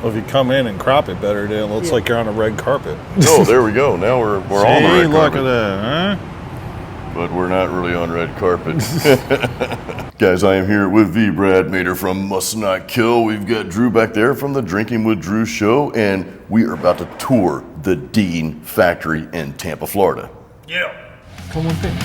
Well, if you come in and crop it better, then it looks like you're on a red carpet. Oh, there we go. Now we're on the red carpet. Look at that, huh? But we're not really on red carpet. Guys, I am here with the Brad Mater from Must Not Kill. We've got Drew back there from the Drinking with Drew show, and we are about to tour the Dean factory in Tampa, Florida. Yeah. Come on, in.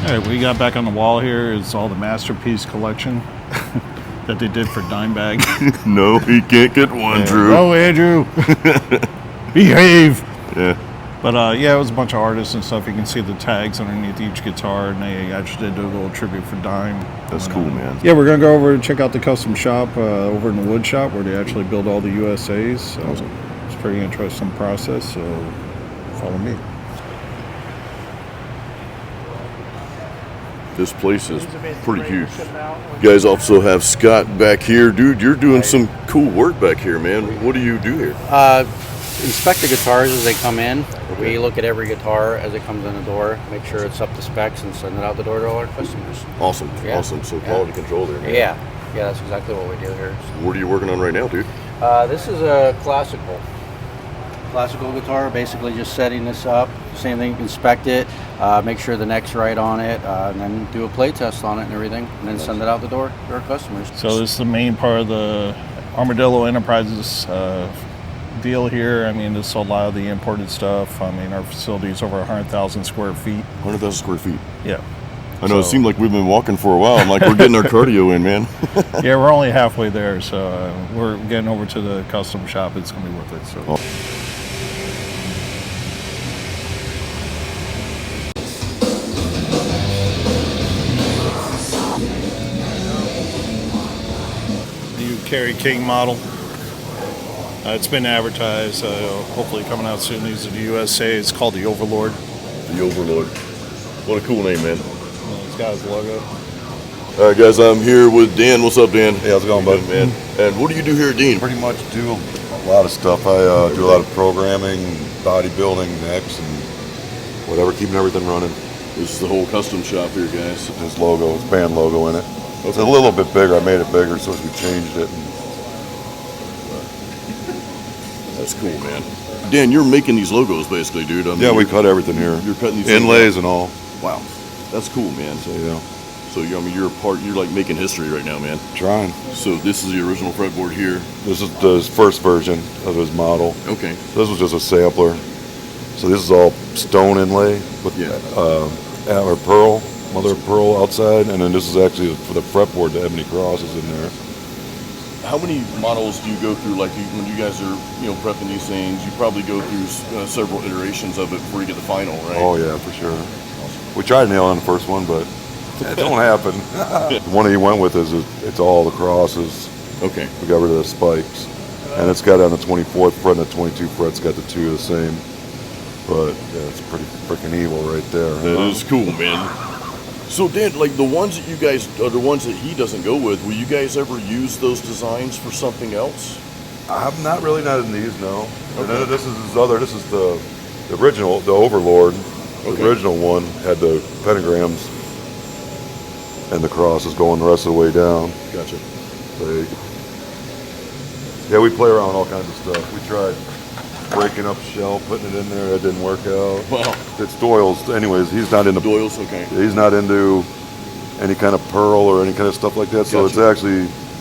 All right, what we got back on the wall here is all the masterpiece collection that they did for Dime Bag. No, he can't get one, yeah. Drew. Oh, Andrew. Behave. Yeah. But yeah, it was a bunch of artists and stuff. You can see the tags underneath each guitar, and they actually did a little tribute for Dime. That's cool, man. Yeah, we're going to go over and check out the custom shop over in the wood shop where they actually build all the USAs. So awesome. It's a pretty interesting process, so follow me. This place is pretty huge. You guys also have Scott back here. Dude, you're doing some cool work back here, man. What do you do here? Inspect the guitars as they come in. We look at every guitar as it comes in the door, make sure it's up to specs, and send it out the door to all our customers. Awesome, yeah. Awesome. So quality control there, man. Yeah, that's exactly what we do here. What are you working on right now, dude? This is a classical guitar, basically just setting this up. Same thing, inspect it, make sure the neck's right on it, and then do a play test on it and everything, and then send it out the door to our customers. So this is the main part of the Armadillo Enterprises deal here. I mean, this is a lot of the imported stuff. I mean, our facility is over 100,000 square feet. 100,000 square feet? Yeah. I know, it seemed like we've been walking for a while. I'm like, we're getting our cardio in, man. Yeah, we're only halfway there, so we're getting over to the custom shop. It's going to be worth it. So. Kerry King model. It's been advertised, hopefully coming out soon. These are the USA. It's called the Overlord. The Overlord. What a cool name, man. It's got his logo. All right, guys, I'm here with Dan. What's up, Dan? Hey, how's it going, bud? Man. And what do you do here at Dean? Pretty much do a lot of stuff. I do a lot of programming, bodybuilding, necks, and whatever, keeping everything running. This is the whole custom shop here, guys. His logo, his band logo in it. Okay. It's a little bit bigger. I made it bigger, so we changed it. That's cool, man. Dan, you're making these logos, basically, dude. I mean, yeah, we cut everything here. You're cutting these inlays and all. Wow, that's cool, man. So yeah. So I mean, you're like making history right now, man. Trying. So this is the original fretboard here. This is the first version of his model. Okay. This was just a sampler. So this is all stone inlay with or pearl. Mother of pearl outside, and then this is actually for the fretboard. The ebony cross is in there. How many models do you go through? Like when you guys are, prepping these things, you probably go through several iterations of it before you get the final, right? Oh yeah, for sure. Awesome. We tried nailing the first one, but it don't happen. The one he went with is it's all the crosses. Okay. We got rid of the spikes, and it's got on the 24th fret and the 22 fret's got the two the same. But yeah, it's pretty freaking evil right there. That is cool, man. So Dan, like the ones that you guys, or the ones that he doesn't go with, will you guys ever use those designs for something else? I'm not in these, no. Okay. This is his other, this is the original, the Overlord. Okay. The original one had the pentagrams and the crosses going the rest of the way down. Gotcha. Yeah, we play around with all kinds of stuff. We tried breaking up shell, putting it in there, that didn't work out. Wow. It's Doyle's, anyways, he's not into... Doyle's, okay. He's not into any kind of pearl or any kind of stuff like that, so Gotcha.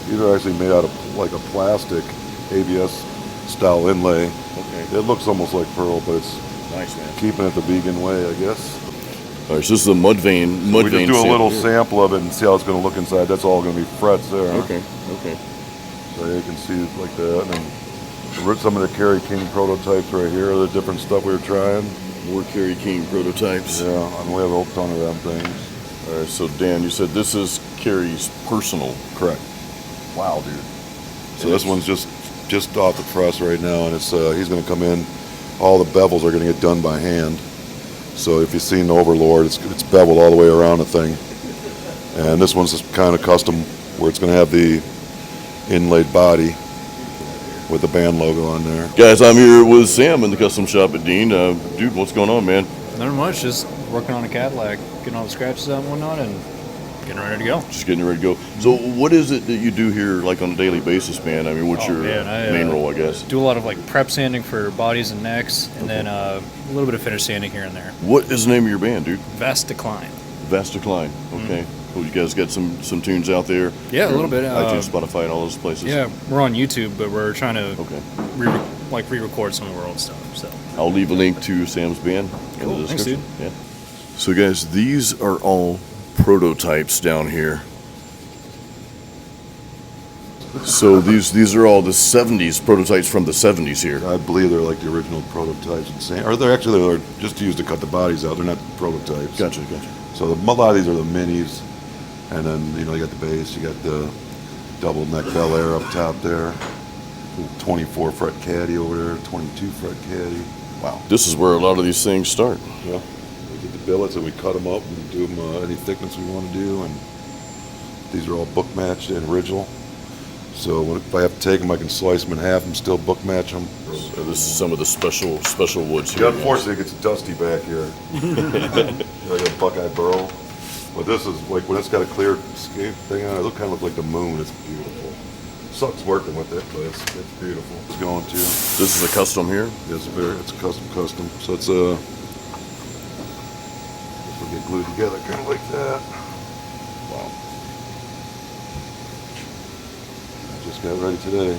These are actually made out of like a plastic ABS style inlay. Okay. It looks almost like pearl, but it's nice, man. Keeping it the vegan way, I guess. All right, so this is a mud vein. We just do a little sample of it and see how it's going to look inside. That's all going to be frets there. Okay. So you can see it like that, and then some of the Kerry King prototypes right here, the different stuff we were trying. More Kerry King prototypes. Yeah, and we have a whole ton of them things. All right, so Dan, you said this is Kerry's personal. Correct. Wow, dude. So this one's just off the press right now, and it's he's going to come in. All the bevels are going to get done by hand. So if you've seen the Overlord, it's beveled all the way around the thing. And this one's just kind of custom, where it's going to have the inlaid body with the band logo on there. Guys, I'm here with Sam in the custom shop at Dean. Dude, what's going on, man? Not much, just working on a Cadillac, getting all the scratches out and whatnot, and getting ready to go. Just getting ready to go. So what is it that you do here, like on a daily basis, man? I mean, what's your main role, I guess? Do a lot of like prep sanding for bodies and necks, and then a little bit of finish sanding here and there. What is the name of your band, dude? Vast Decline. Vast Decline. Okay. Cool. You guys got some tunes out there? Yeah, a little bit. iTunes, Spotify, and all those places. Yeah, we're on YouTube, but we're trying to Okay. re-record some of our old stuff. So I'll leave a link to Sam's band in Cool. the Thanks, description. Yeah. So guys, these are all prototypes down here. So these are all the 70s prototypes from the 70s here. I believe they're like the original prototypes, or they're just used to cut the bodies out. They're not prototypes. Gotcha. So a lot of these are the minis, and then you got the bass, you got the double neck Bel Air up top there, 24 fret caddy over there, 22 fret caddy. Wow. This is where a lot of these things start. Yeah, we get the billets and we cut them up and do them any thickness we want to do, and these are all book matched and original. So if I have to take them, I can slice them in half and still book match them. So this is some of the special woods here. Yeah, unfortunately, it gets dusty back here. Like a Buckeye burl. But this is like when it's got a clear scape thing on it, it kind of looks like the moon. It's beautiful. Sucks working with it, but it's beautiful. It's going to. This is a custom here. It's a custom. So it's a. This will get glued together kind of like that. Wow. I just got ready today.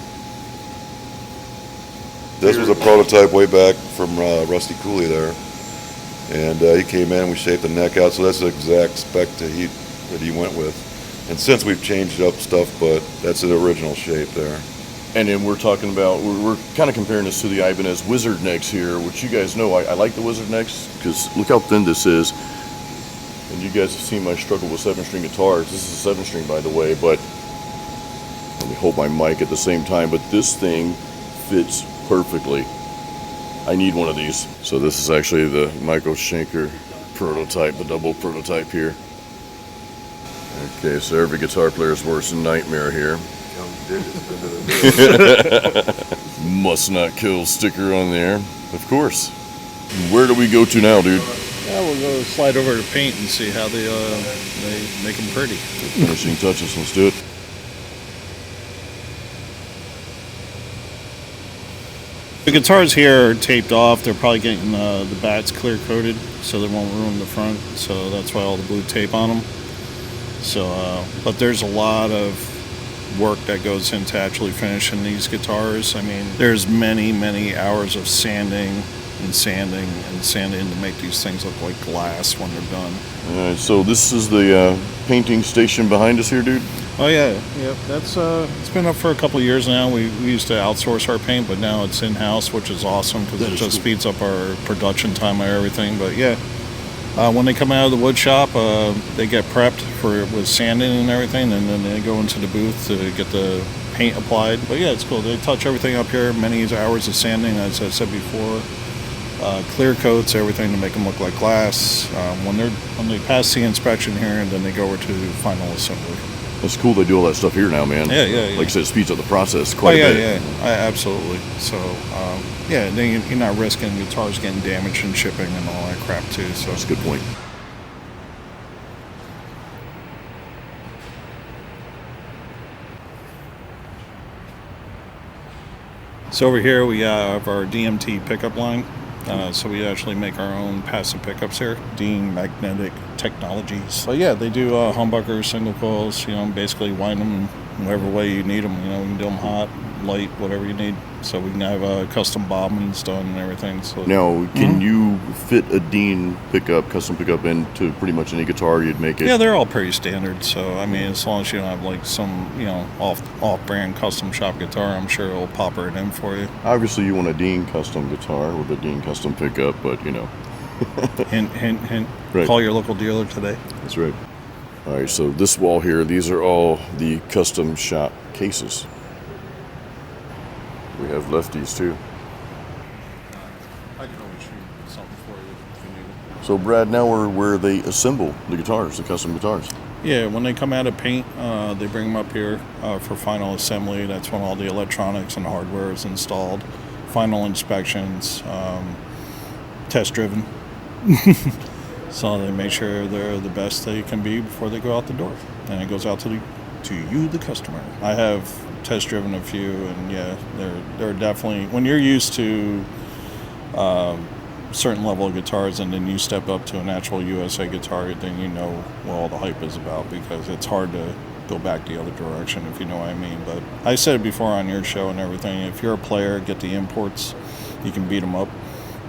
This was a prototype way back from Rusty Cooley there. And he came in and we shaped the neck out, so that's the exact spec that he went with. And since we've changed up stuff, but that's the original shape there. And then we're talking about, we're kind of comparing this to the Ibanez Wizard necks here, which you guys know I like the Wizard necks because look how thin this is. And you guys have seen my struggle with 7-string guitars. This is a 7-string, by the way, but let me hold my mic at the same time, but this thing fits perfectly. I need one of these. So this is actually the Michael Schenker prototype, the double prototype here. Okay, so every guitar player's worst nightmare here. Must not kill sticker on there, of course. Where do we go to now, dude? Yeah, we'll go slide over to paint and see how they make them pretty. Finishing touches, let's do it. The guitars here are taped off. They're probably getting the bats clear coated so they won't ruin the front. So that's why all the blue tape on them. So, but there's a lot of work that goes into actually finishing these guitars. I mean, there's many hours of sanding to make these things look like glass when they're done. All right, so this is the painting station behind us here, dude. Oh yeah, that's it's been up for a couple of years now. We used to outsource our paint, but now it's in-house, which is awesome because it just speeds up our production time and everything. But yeah, when they come out of the wood shop, they get prepped with sanding and everything, and then they go into the booth to get the paint applied. But yeah, it's cool. They touch everything up here. Many hours of sanding, as I said before. Clear coats, everything to make them look like glass. When they pass the inspection here, and then they go over to final assembly. That's cool they do all that stuff here now, man. Yeah. Like I said, it speeds up the process quite a bit. Yeah, absolutely. So, then you're not risking guitars getting damaged and shipping and all that crap too. So That's a good point. So over here we have our DMT pickup line. So we actually make our own passive pickups here, Dean Magnetic Technologies. But yeah, they do humbuckers, single coils, basically wind them whatever way you need them. We can do them hot, light, whatever you need. So we can have custom bobbins done and everything. So Now, can you fit a Dean pickup, custom pickup into pretty much any guitar you'd make it? Yeah, they're all pretty standard. So I mean, as long as you don't have like some off-brand custom shop guitar, I'm sure it'll pop right in for you. Obviously, you want a Dean custom guitar with a Dean custom pickup, but Hint. Right. Call your local dealer today. That's right. All right, so this wall here, these are all the custom shop cases. We have lefties too. I can always shoot something for you if you need it. So Brad, now we're where they assemble the guitars, the custom guitars. Yeah, when they come out of paint, they bring them up here for final assembly. That's when all the electronics and hardware is installed. Final inspections, test driven. So they make sure they're the best they can be before they go out the door. And it goes out to you, the customer. I have test driven a few, and yeah, they're definitely, when you're used to certain level of guitars and then you step up to an actual USA guitar, then you know what all the hype is about, because it's hard to go back the other direction, if you know what I mean. But I said it before on your show and everything, if you're a player, get the imports. You can beat them up.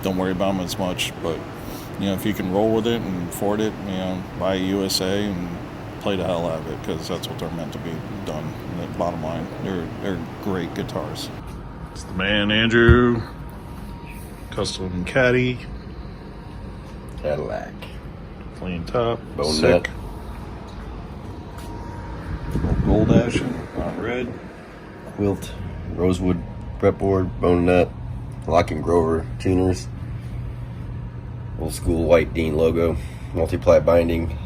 Don't worry about them as much. But, you know, if you can roll with it and afford it, you know, buy a USA and play the hell out of it, because that's what they're meant to be done. The bottom line, they're great guitars. It's the man, Andrew. Custom caddy. Cadillac. Clean top. Bone sick. nut. Gold action, not red. Quilt. Rosewood fretboard. Bone nut. Lock and Grover tuners. Old school white Dean logo. Multi-ply binding.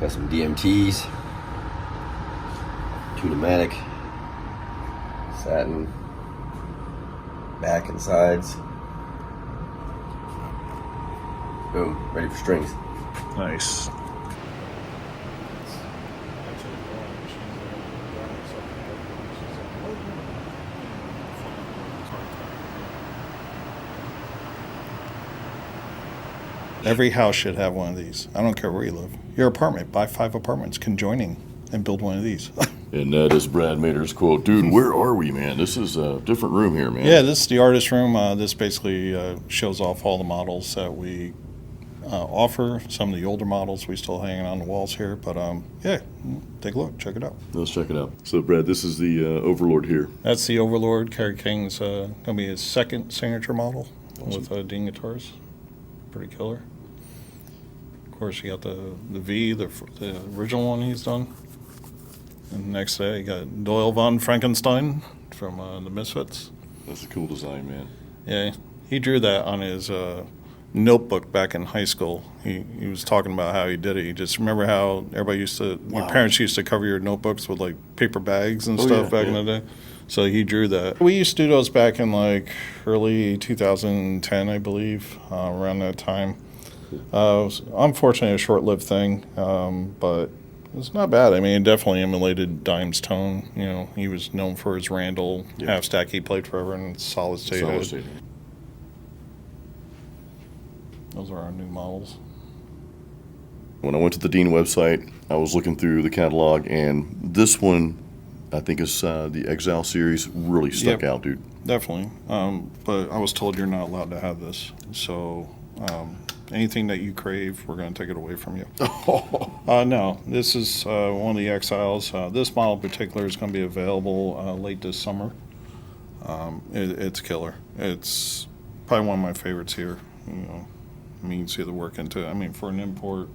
Got some DMTs. Tune-o-matic. Satin. Back and sides. Boom. Ready for strings. Nice. Every house should have one of these. I don't care where you live. Your apartment, buy 5 apartments conjoining and build one of these. And that is Brad Mader's quote. Dude, where are we, man? This is a different room here, man. Yeah, this is the artist room. This basically shows off all the models that we offer. Some of the older models we still hanging on the walls here. But yeah, take a look. Check it out. Let's check it out. So, Brad, this is the Overlord here. That's the Overlord. Kerry King's going to be his second signature model with Dean guitars. Pretty killer. Of course, you got the V, the original one he's done. And the next day, you got Doyle von Frankenstein from the Misfits. That's a cool design, man. Yeah, he drew that on his notebook back in high school. He was talking about how he did it. You just remember how everybody used to, your parents used to cover your notebooks with like paper bags and stuff back in the day. So he drew that. We used to do those back in like early 2010, I believe, around that time. It was unfortunately a short-lived thing, but it's not bad. I mean, it definitely emulated Dime's tone. You know, he was known for his Randall half stack he played forever and solid state. Those are our new models. When I went to the Dean website, I was looking through the catalog, and this one, I think is the Exile series, really stuck out, dude. Definitely. But I was told you're not allowed to have this. So anything that you crave, we're going to take it away from you. No, this is one of the Exiles. This model in particular is going to be available late this summer. It's killer. It's probably one of my favorites here. You know, I mean, you can see the work into it. I mean, for an import,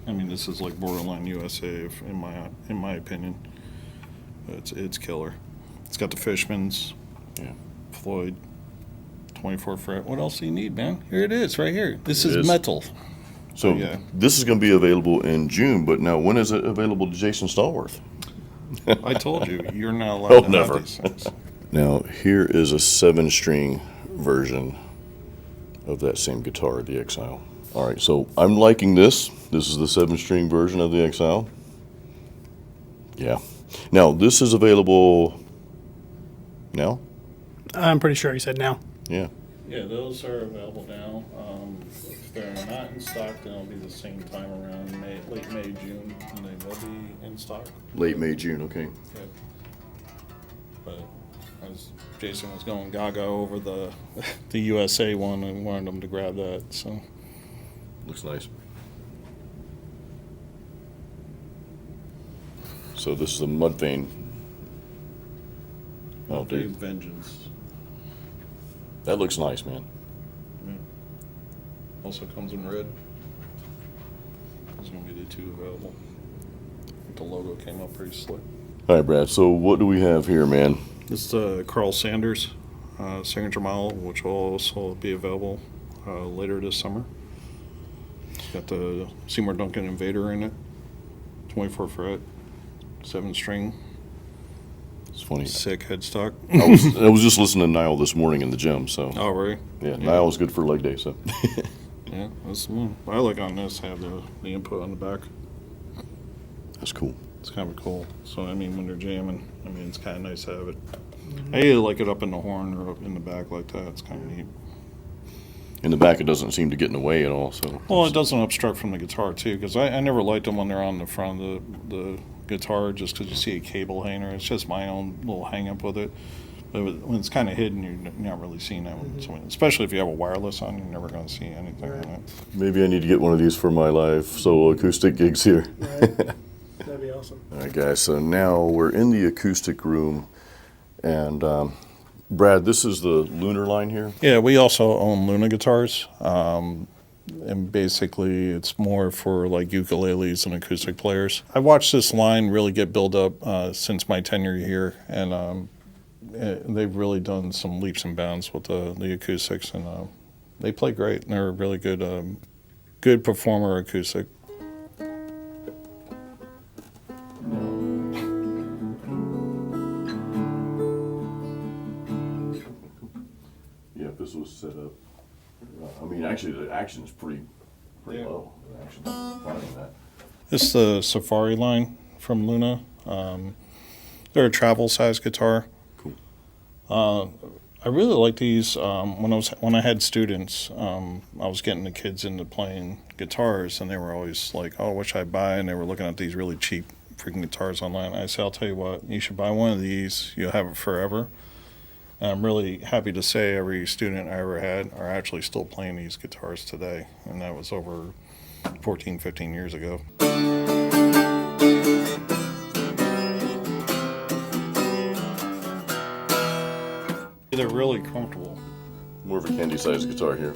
I mean, this is like borderline USA, in my opinion. It's killer. It's got the Fishmans, Floyd, 24 fret. What else do you need, man? Here it is, right here. This is metal. So this is going to be available in June, but now when is it available to Jason Stallworth? I told you, you're not allowed to have these things. Now, here is a 7-string version of that same guitar, the Exile. All right, so I'm liking this. This is the 7-string version of the Exile. Yeah. Now, this is available now? I'm pretty sure he said now. Yeah. Yeah, those are available now. If they're not in stock, then it'll be the same time around late May, June, and they will be in stock. Late May, June, okay. Yeah. But as Jason was going gaga over the USA one, I wanted him to grab that. So looks nice. So this is a mud vein. Oh, dude. Vengeance. That looks nice, man. Yeah. Also comes in red. There's going to be the 2 available. The logo came up pretty slick. All right, Brad. So what do we have here, man? This is Carl Sanders signature model, which will also be available later this summer. Got the Seymour Duncan Invader in it. 24 fret, 7-string. It's funny. Sick headstock. I was just listening to Niall this morning in the gym, so. Oh, really? Yeah, Niall's good for leg day, so. Yeah, that's the one. What I like on this, have the input on the back. That's cool. It's kind of cool. So, I mean, when they're jamming, I mean, it's kind of nice to have it. I either like it up in the horn or up in the back like that. It's kind of neat. In the back, it doesn't seem to get in the way at all, so. Well, it doesn't obstruct from the guitar, too, because I never liked them when they're on the front of the guitar just because you see a cable hanger. It's just my own little hang-up with it. But when it's kind of hidden, you're not really seeing that one. So, especially if you have a wireless on, you're never going to see anything on it. Maybe I need to get one of these for my live solo acoustic gigs here. Right. That'd be awesome. All right, guys, so now we're in the acoustic room, and Brad, this is the Lunar line here? Yeah, we also own Luna guitars. And basically, it's more for like ukuleles and acoustic players. I've watched this line really get built up since my tenure here, and they've really done some leaps and bounds with the acoustics, and they play great. They're a really good performer acoustic. Yeah, if this was set up, I mean, actually, the action is pretty low. The action's fine on that. This is the Safari line from Luna. They're a travel size guitar. Cool. I really like these. When I had students, I was getting the kids into playing guitars, and they were always like, "Oh, what should I buy?" And they were looking at these really cheap freaking guitars online. I said, "I'll tell you what, you should buy one of these. You'll have it forever." And I'm really happy to say every student I ever had are actually still playing these guitars today, and that was over 14, 15 years ago. They're really comfortable. More of a candy-sized guitar here.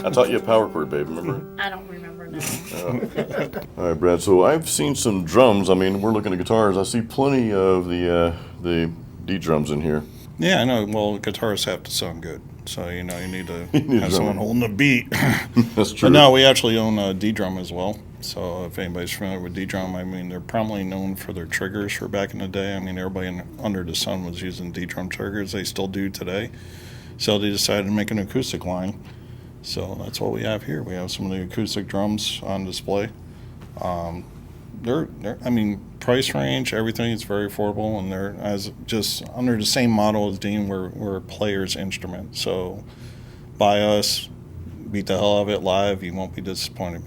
I taught you a power chord, babe, remember? I don't remember now. All right, Brad, so I've seen some drums. I mean, we're looking at guitars. I see plenty of the D drums in here. Yeah, I know. Well, guitarists have to sound good. So, you need to need have a someone drummer. holding the beat. That's true. But no, we actually own a D-drum as well. So if anybody's familiar with D-drum, I mean, they're probably known for their triggers for back in the day. I mean, everybody under the sun was using D-drum triggers. They still do today. So they decided to make an acoustic line. So that's what we have here. We have some of the acoustic drums on display. They're I mean, price range, everything is very affordable, and they're as just under the same model as Dean. We're a player's instrument. So buy us, beat the hell out of it live. You won't be disappointed.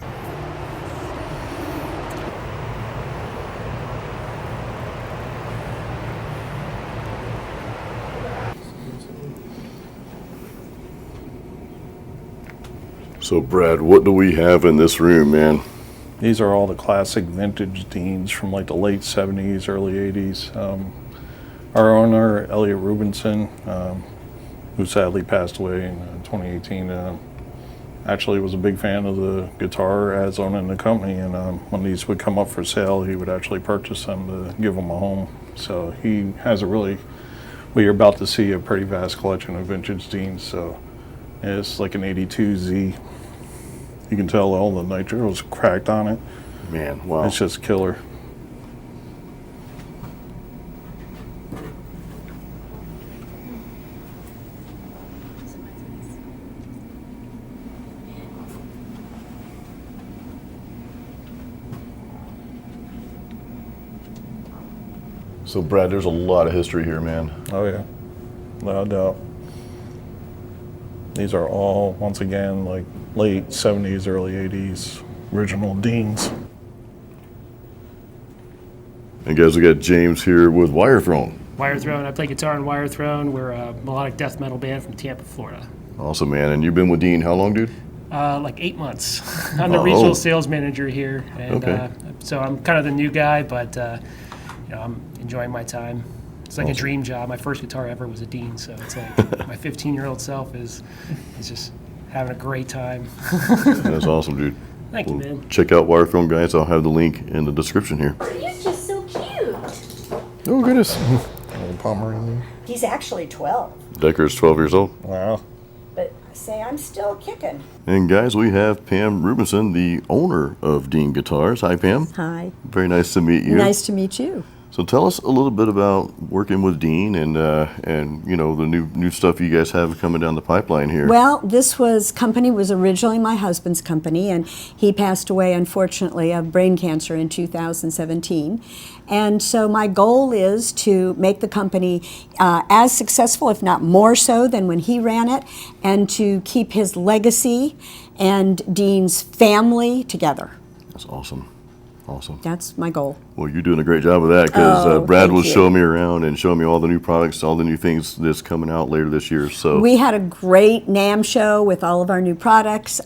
So, Brad, what do we have in this room, man? These are all the classic vintage Deans from like the late 70s, early 80s. Our owner, Elliot Rubinson, who sadly passed away in 2018, actually was a big fan of the guitar as owning the company. And when these would come up for sale, he would actually purchase them to give them a home. So he has well, you're about to see a pretty vast collection of vintage Deans. So it's like an 82 Z. You can tell all the nitro was cracked on it. Man, wow. It's just killer. So, Brad, there's a lot of history here, man. Oh yeah, without doubt. These are all, once again, like late 70s, early 80s original Deans. And guys, we got James here with Wire Throne. Wire Throne. I play guitar in Wire Throne. We're a melodic death metal band from Tampa, Florida. Awesome, man. And you've been with Dean how long, dude? Like 8 months. I'm the regional sales manager here, and Okay. so I'm kind of the new guy, but I'm enjoying my time. It's like a dream job. My first guitar ever was a Dean, so it's like my 15-year-old self is just having a great time. That's awesome, dude. Thank you, man. Check out Wire Throne, guys. I'll have the link in the description here. You're just so cute. Oh, goodness. Little Pomeranian. He's actually 12, Decker's 12 years old. Wow. but say I'm still kicking. And guys, we have Pam Rubinson, the owner of Dean Guitars. Hi, Pam. Hi. Very nice to meet you. Nice to meet you. So tell us a little bit about working with Dean and you know the new stuff you guys have coming down the pipeline here. Well, this company was originally my husband's company, and he passed away, unfortunately, of brain cancer in 2017. And so my goal is to make the company as successful, if not more so, than when he ran it, and to keep his legacy and Dean's family together. That's awesome. Awesome. That's my goal. Well, you're doing a great job of that because Brad thank was you. showing me around and showing me all the new products, all the new things that's coming out later this year. So We had a great NAMM show with all of our new products.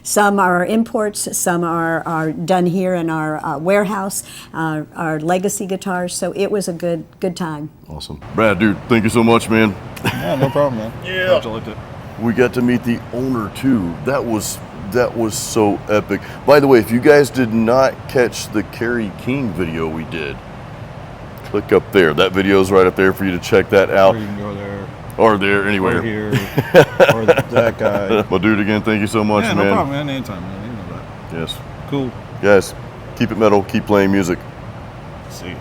Some are imports, some are done here in our warehouse, our legacy guitars. So it was a good time. awesome. Brad, dude, thank you so much, man. Yeah, no problem, man. Yeah. Glad you liked it. We got to meet the owner too. That was so epic. By the way, if you guys did not catch the Kerry King video we did, click up there. That video is right up there for you to check that out. Or you can go there. Or there, anywhere. Or here. Or that guy. Well, dude, again, thank you so much, Yeah, man. no problem, man. Anytime, man. You know that. Yes. Cool. Guys, keep it metal, keep playing music. See you.